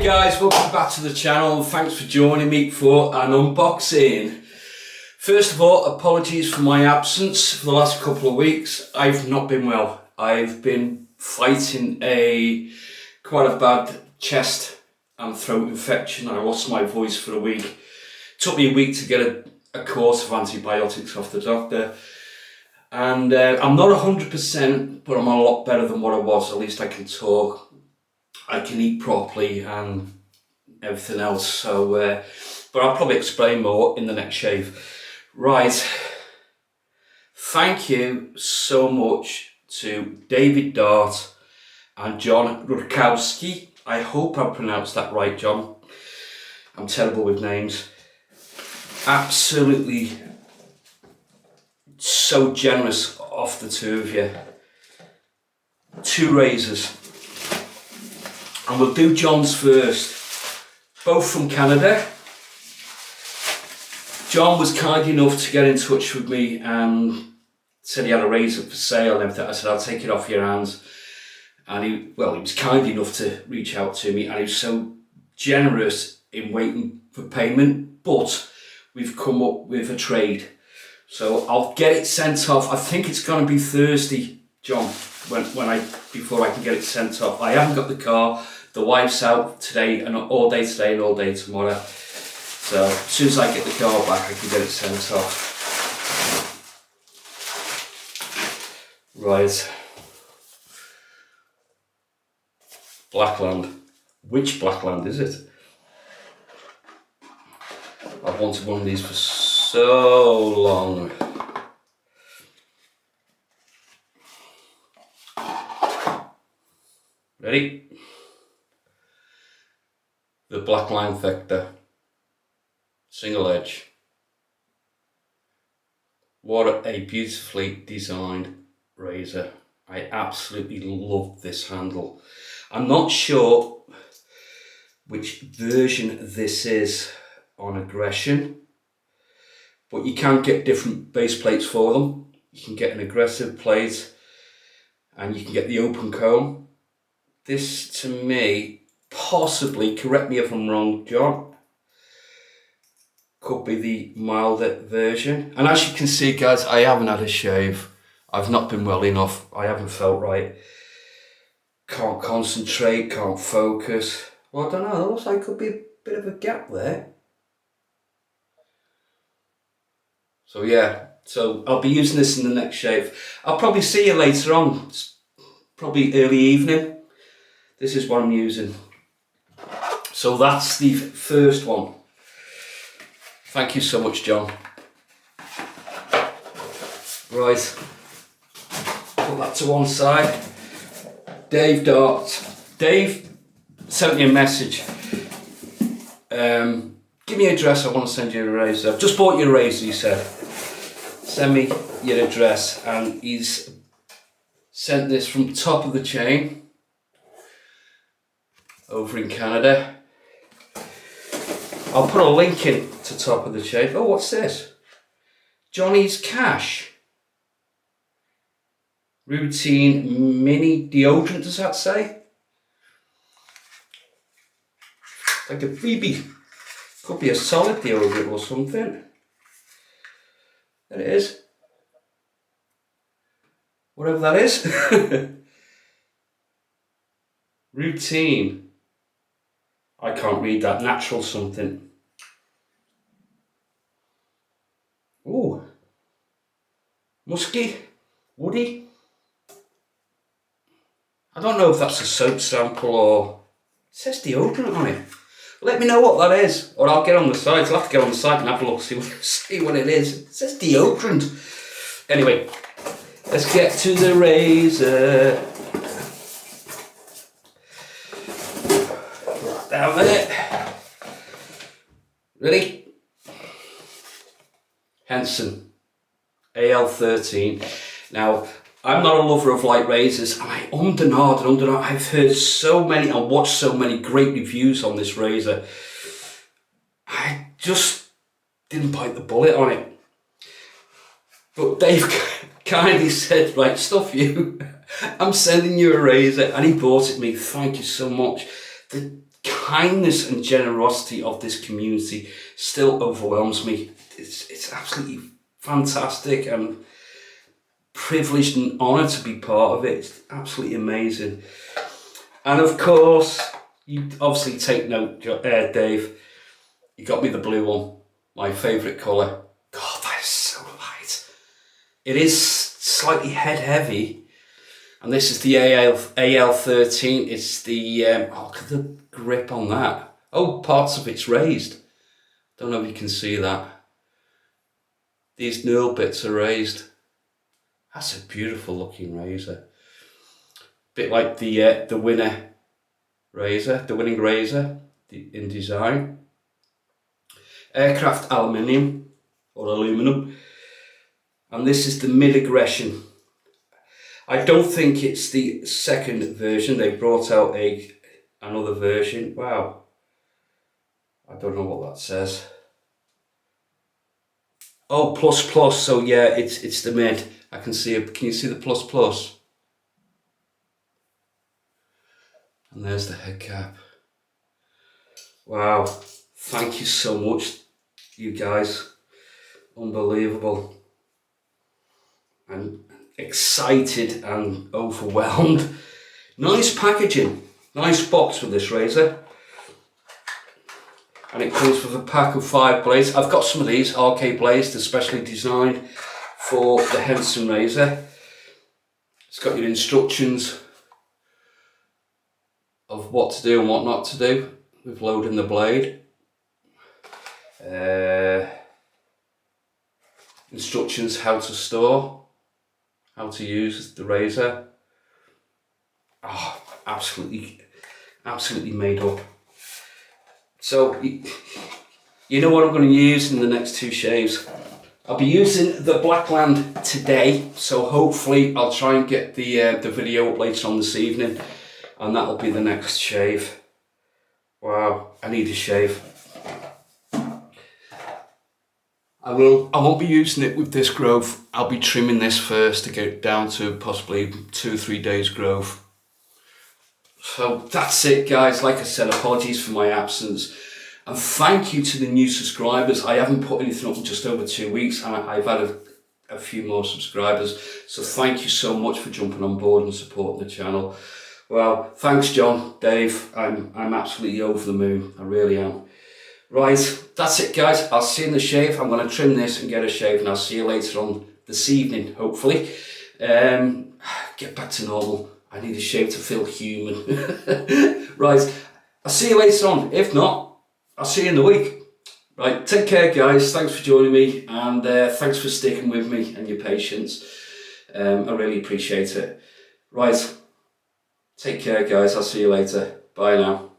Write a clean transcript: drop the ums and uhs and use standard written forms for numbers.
guys, welcome back to the channel. Thanks for joining me for an unboxing. First of all, apologies for my absence for the last couple of weeks. I've not been well. I've been fighting quite a bad chest and throat infection. I lost my voice for a week. It took me a week to get a course of antibiotics off the doctor. And I'm not 100%, but I'm a lot better than what I was. At least I can talk. I can eat properly and everything else. So, but I'll probably explain more in the next shave. Right. Thank you so much to David Dart and John Rutkowsky. I hope I pronounced that right, John. I'm terrible with names. Absolutely so generous of the two of you. 2 razors. And we'll do John's first. Both from Canada. John was kind enough to get in touch with me and said he had a razor for sale and everything. I said, I'll take it off your hands. And he was kind enough to reach out to me, and he was so generous in waiting for payment. But we've come up with a trade. So I'll get it sent off. I think it's going to be Thursday, John, before I can get it sent off. I haven't got the car. The wife's out today and all day today and all day tomorrow. So as soon as I get the car back, I can get it sent off. Right. Blackland. Which Blackland is it? I've wanted one of these for so long. Ready? The Blackline Vector. Single edge. What a beautifully designed razor. I absolutely love this handle. I'm not sure which version this is on Aggression, but you can get different base plates for them. You can get an aggressive plate and you can get the open comb. This, to me, possibly, correct me if I'm wrong, John, could be the milder version. And as you can see, guys, I haven't had a shave. I've not been well enough. I haven't felt right. Can't concentrate, can't focus. Well, I don't know, it looks like could be a bit of a gap there. So yeah, so I'll be using this in the next shave. I'll probably see you later on. It's probably early evening. This is what I'm using. So that's the first one. Thank you so much, John. Right, put that to one side. Dave Dart. Dave sent me a message. Give me your address, I want to send you a razor. I've just bought you a razor, he said. Send me your address. And he's sent this from top of the chain over in Canada. I'll put a link in to top of the chain. Oh, what's this? Johnny's Cash. Routine mini deodorant, does that say? Like a freebie. Could be a solid deodorant or something. There it is. Whatever that is. Routine. I can't read that. Natural something. Ooh. Musky. Woody. I don't know if that's a soap sample or... It says deodorant on it. Let me know what that is, or I'll get on the site. I'll have to get on the site and have a look, see what it is. It says deodorant. Anyway, let's get to the razor. Right down there. Ready? Henson AL13. Now, I'm not a lover of light razors, and I I've heard so many and watched so many great reviews on this razor. I just didn't bite the bullet on it. But Dave kindly said, right, stuff you. I'm sending you a razor, and he bought it me. Thank you so much. The kindness and generosity of this community still overwhelms me. It's absolutely fantastic and privileged and honoured to be part of it. It's absolutely amazing. And of course, you obviously take note, Dave, you got me the blue one, my favourite colour. God, that is so light. It is slightly head heavy, and this is the AL13. It's the, look at the grip on that. Oh, parts of it's raised. Don't know if you can see that. These knurl bits are raised. That's a beautiful looking razor. Bit like the winner razor, the winning razor in design. Aircraft aluminium or aluminum. And this is the mid-aggression. I don't think it's the second version. They brought out another version. Wow. I don't know what that says. Oh, plus plus. So yeah, it's the mid. I can see it. Can you see the plus plus? And there's the head cap. Wow. Thank you so much, you guys. Unbelievable. I'm excited and overwhelmed. Nice packaging. Nice box with this razor. And it comes with a pack of 5 blades. I've got some of these RK blades, they're specially designed for the Henson razor. It's got your instructions of what to do and what not to do with loading the blade. Instructions how to store, how to use the razor. Oh, absolutely made up. So, you know what I'm going to use in the next 2 shaves. I'll be using the Blackland today, so hopefully I'll try and get the video up later on this evening, and that'll be the next shave. Wow, I need a shave. I won't be using it with this growth. I'll be trimming this first to get it down to possibly 2 or 3 days growth. So that's it, guys. Like I said, apologies for my absence. And thank you to the new subscribers. I haven't put anything up in just over 2 weeks, and I've had a few more subscribers. So thank you so much for jumping on board and supporting the channel. Well, thanks, John, Dave. I'm absolutely over the moon. I really am. Right, that's it, guys. I'll see you in the shave. I'm going to trim this and get a shave, and I'll see you later on this evening, hopefully. Get back to normal. I need a shave to feel human. Right, I'll see you later on. If not, I'll see you in the week. Right, take care, guys. Thanks for joining me, and thanks for sticking with me and your patience. I really appreciate it. Right, take care, guys. I'll see you later. Bye now.